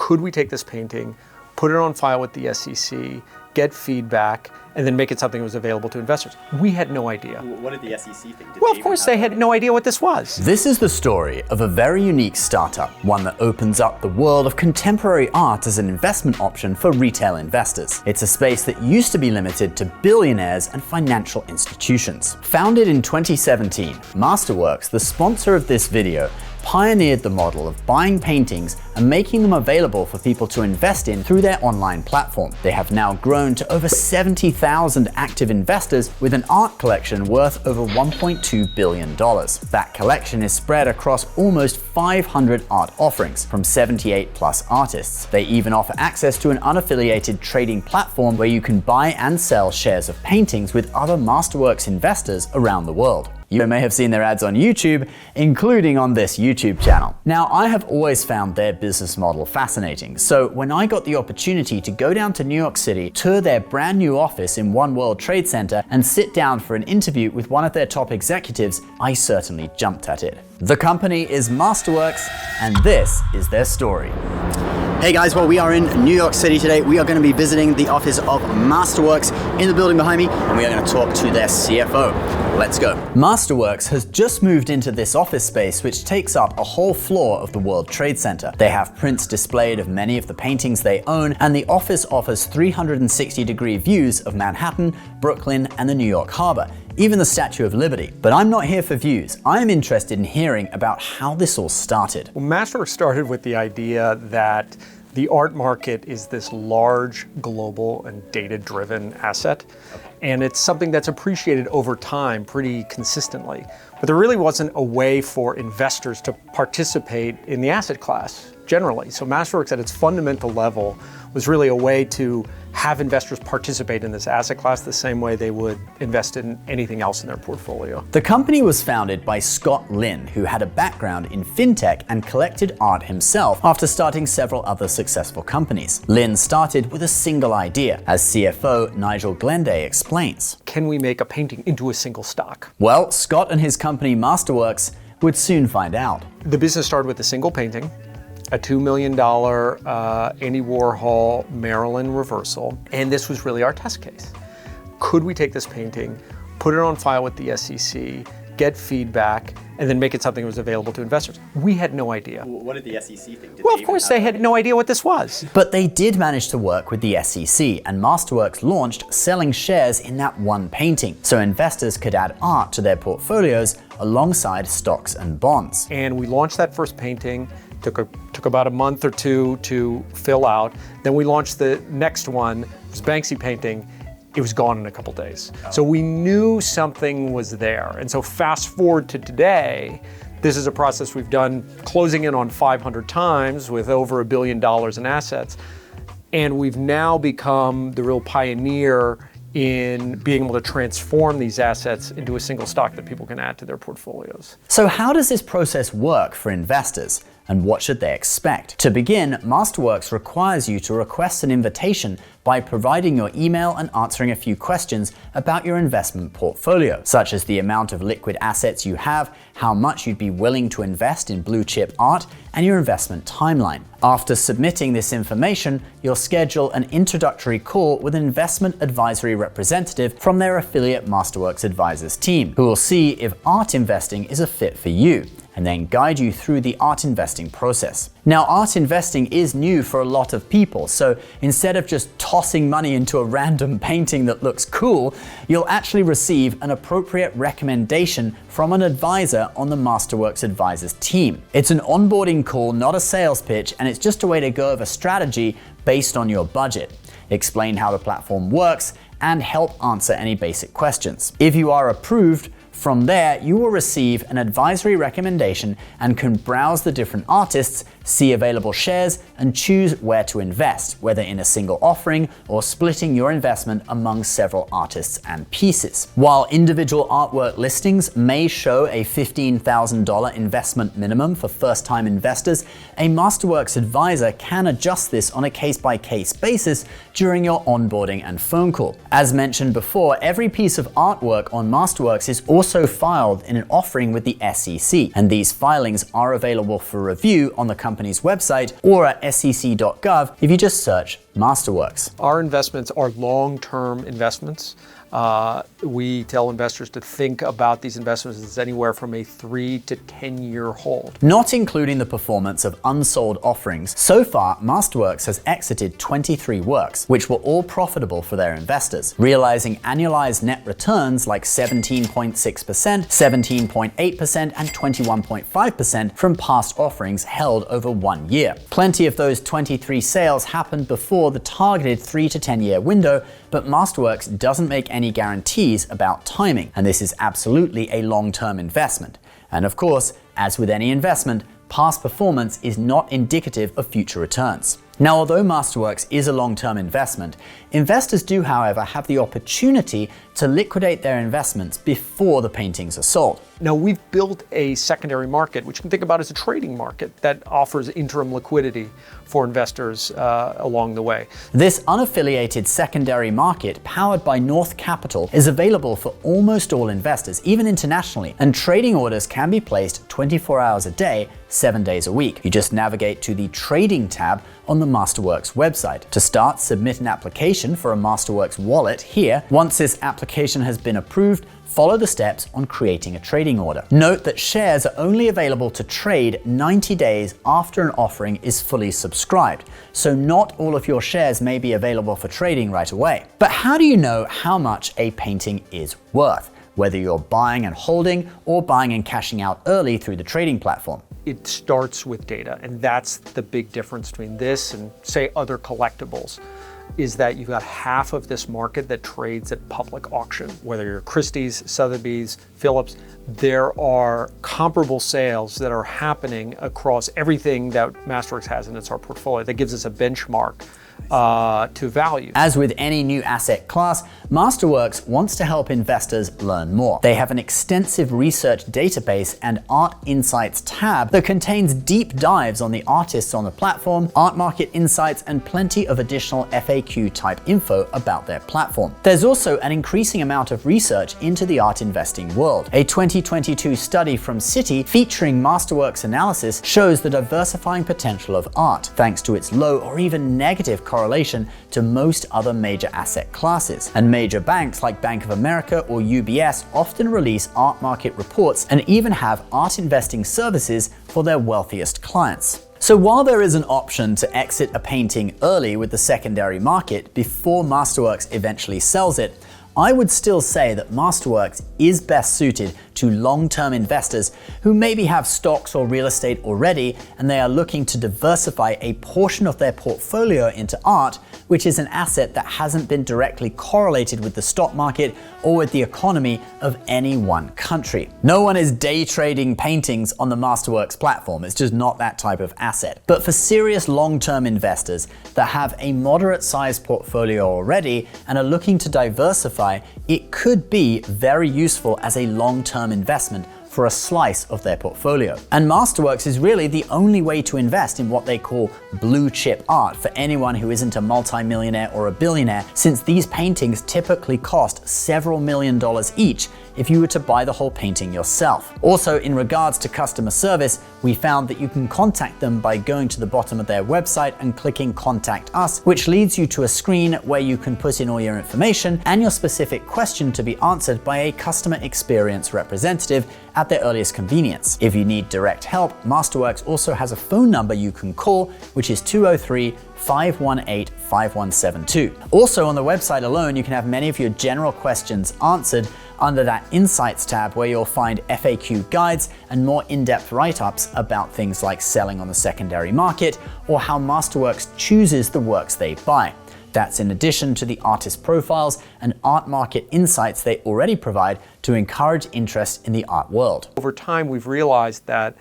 could we take this painting, put it on file with the SEC, get feedback, and then make it something that was available to investors? We had no idea. What did the SEC think? Well, of course they had no idea what this was. This is the story of a very unique startup, one that opens up the world of contemporary art as an investment option for retail investors. It's a space that used to be limited to billionaires and financial institutions. Founded in 2017, Masterworks, the sponsor of this video, pioneered the model of buying paintings and making them available for people to invest in through their online platform. They have now grown to over 70,000 active investors with an art collection worth over $1.2 billion. That collection is spread across almost 500 art offerings from 78 plus artists. They even offer access to an unaffiliated trading platform where you can buy and sell shares of paintings with other Masterworks investors around the world. You may have seen their ads on YouTube, including on this YouTube channel. Now, I have always found their business model fascinating, so when I got the opportunity to go down to New York City, tour their brand new office in One World Trade Center, and sit down for an interview with one of their top executives, I certainly jumped at it. The company is Masterworks, and this is their story. Hey guys, well, we are in New York City today. We are going to be visiting the office of Masterworks in the building behind me, and we are going to talk to their CFO. Let's go. Masterworks has just moved into this office space, which takes up a whole floor of the World Trade Center. They have prints displayed of many of the paintings they own, and the office offers 360-degree views of Manhattan, Brooklyn, and the New York Harbor, even the Statue of Liberty. But I'm not here for views. I am interested in hearing about how this all started. Well, Masterworks started with the idea that the art market is this large, global, and data-driven asset, and it's something that's appreciated over time pretty consistently. But there really wasn't a way for investors to participate in the asset class generally. So Masterworks at its fundamental level was really a way to have investors participate in this asset class the same way they would invest in anything else in their portfolio. The company was founded by Scott Lin, who had a background in fintech and collected art himself after starting several other successful companies. Lin started with a single idea, as CFO Nigel Glenday explains. Can we make a painting into a single stock? Well, Scott and his company Masterworks would soon find out. The business started with a single painting, a $2 million Andy Warhol Maryland reversal, and this was really our test case. Could we take this painting, put it on file with the SEC, get feedback, and then make it something that was available to investors? We had no idea. What did the SEC think? Well, of course they had no idea what this was. But they did manage to work with the SEC, and Masterworks launched selling shares in that one painting, so investors could add art to their portfolios alongside stocks and bonds. And we launched that first painting. Took about a month or two to fill out. Then we launched the next one, it was Banksy painting. It was gone in a couple days. So we knew something was there. And so fast forward to today, this is a process we've done closing in on 500 times with over $1 billion in assets. And we've now become the real pioneer in being able to transform these assets into a single stock that people can add to their portfolios. So how does this process work for investors? And what should they expect? To begin, Masterworks requires you to request an invitation by providing your email and answering a few questions about your investment portfolio, such as the amount of liquid assets you have, how much you'd be willing to invest in blue chip art, and your investment timeline. After submitting this information, you'll schedule an introductory call with an investment advisory representative from their affiliate Masterworks Advisors team, who will see if art investing is a fit for you, and then guide you through the art investing process. Now, art investing is new for a lot of people, so instead of just tossing money into a random painting that looks cool, you'll actually receive an appropriate recommendation from an advisor on the Masterworks Advisors team. It's an onboarding call, not a sales pitch, and it's just a way to go over strategy based on your budget, explain how the platform works, and help answer any basic questions. If you are approved, from there, you will receive an advisory recommendation and can browse the different artists, see available shares, and choose where to invest, whether in a single offering or splitting your investment among several artists and pieces. While individual artwork listings may show a $15,000 investment minimum for first-time investors, a Masterworks advisor can adjust this on a case-by-case basis during your onboarding and phone call. As mentioned before, every piece of artwork on Masterworks is also also filed in an offering with the SEC, and these filings are available for review on the company's website or at sec.gov if you just search Masterworks. Our investments are long-term investments. We tell investors to think about these investments as anywhere from a 3 to 10-year hold. Not including the performance of unsold offerings, so far Masterworks has exited 23 works, which were all profitable for their investors, realizing annualized net returns like 17.6%, 17.8%, and 21.5% from past offerings held over 1 year. Plenty of those 23 sales happened before the targeted 3 to 10-year window, but Masterworks doesn't make any guarantees about timing, and this is absolutely a long-term investment. And of course, as with any investment, past performance is not indicative of future returns. Now, although Masterworks is a long-term investment, investors do, however, have the opportunity to liquidate their investments before the paintings are sold. Now, we've built a secondary market, which you can think about as a trading market that offers interim liquidity for investors along the way. This unaffiliated secondary market, powered by North Capital, is available for almost all investors, even internationally, and trading orders can be placed 24 hours a day, 7 days a week. You just navigate to the Trading tab on the Masterworks website. To start, submit an application for a Masterworks wallet here. Once this application has been approved, follow the steps on creating a trading order. Note that shares are only available to trade 90 days after an offering is fully subscribed, so not all of your shares may be available for trading right away. But how do you know how much a painting is worth, whether you're buying and holding or buying and cashing out early through the trading platform? It starts with data, and that's the big difference between this and, say, other collectibles, is that you've got half of this market that trades at public auction. Whether you're Christie's, Sotheby's, Phillips, there are comparable sales that are happening across everything that Masterworks has in its portfolio. That gives us a benchmark to value. As with any new asset class, Masterworks wants to help investors learn more. They have an extensive research database and Art Insights tab that contains deep dives on the artists on the platform, art market insights, and plenty of additional FAQ type info about their platform. There's also an increasing amount of research into the art investing world. A 2022 study from Citi featuring Masterworks analysis shows the diversifying potential of art, thanks to its low or even negative correlation to most other major asset classes. And major banks like Bank of America or UBS often release art market reports and even have art investing services for their wealthiest clients. So while there is an option to exit a painting early with the secondary market before Masterworks eventually sells it, I would still say that Masterworks is best suited to long-term investors who maybe have stocks or real estate already and they are looking to diversify a portion of their portfolio into art, which is an asset that hasn't been directly correlated with the stock market or with the economy of any one country. No one is day trading paintings on the Masterworks platform. It's just not that type of asset. But for serious long-term investors that have a moderate-sized portfolio already and are looking to diversify, it could be very useful as a long-term investment for a slice of their portfolio. And Masterworks is really the only way to invest in what they call blue chip art for anyone who isn't a multi-millionaire or a billionaire, since these paintings typically cost several $1,000,000 each if you were to buy the whole painting yourself. Also, in regards to customer service, we found that you can contact them by going to the bottom of their website and clicking Contact Us, which leads you to a screen where you can put in all your information and your specific question to be answered by a customer experience representative at their earliest convenience. If you need direct help, Masterworks also has a phone number you can call, which is 203-518-5172. Also on the website alone, you can have many of your general questions answered under that Insights tab, where you'll find FAQ guides and more in-depth write-ups about things like selling on the secondary market or how Masterworks chooses the works they buy. That's in addition to the artist profiles and art market insights they already provide to encourage interest in the art world. Over time, we've realized that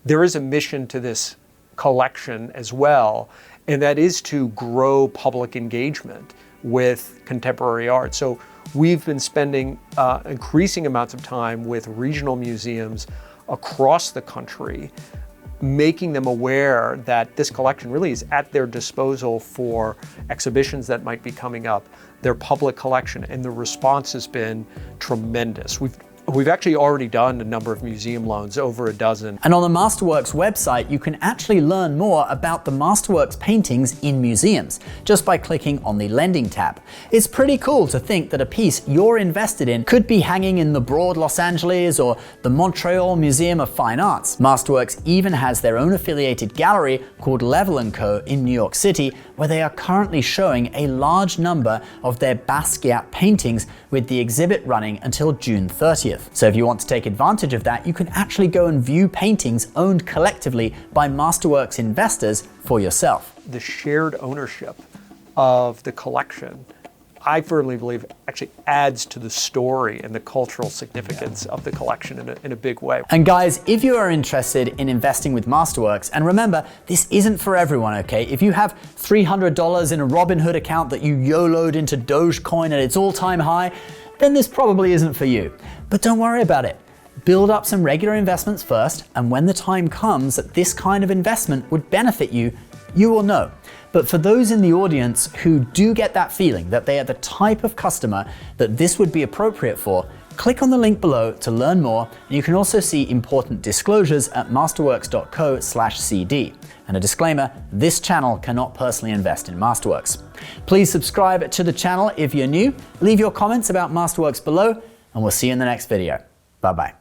there is a mission to this collection as well, and that is to grow public engagement with contemporary art. So we've been spending increasing amounts of time with regional museums across the country, making them aware that this collection really is at their disposal for exhibitions that might be coming up, their public collection, and the response has been tremendous. We've We've actually already done a number of museum loans, over a dozen. And on the Masterworks website, you can actually learn more about the Masterworks paintings in museums just by clicking on the lending tab. It's pretty cool to think that a piece you're invested in could be hanging in the Broad Los Angeles or the Montreal Museum of Fine Arts. Masterworks even has their own affiliated gallery called Level & Co. in New York City, where they are currently showing a large number of their Basquiat paintings, with the exhibit running until June 30th. So if you want to take advantage of that, you can actually go and view paintings owned collectively by Masterworks investors for yourself. The shared ownership of the collection, I firmly believe, actually adds to the story and the cultural significance of the collection in a big way. And guys, if you are interested in investing with Masterworks, and remember, this isn't for everyone, okay? If you have $300 in a Robinhood account that you YOLO'd into Dogecoin at its all-time high, then this probably isn't for you. But don't worry about it. Build up some regular investments first, and when the time comes that this kind of investment would benefit you, you will know. But for those in the audience who do get that feeling that they are the type of customer that this would be appropriate for, click on the link below to learn more, and you can also see important disclosures at masterworks.co/cd. And a disclaimer, this channel cannot personally invest in Masterworks. Please subscribe to the channel if you're new, leave your comments about Masterworks below, and we'll see you in the next video. Bye-bye.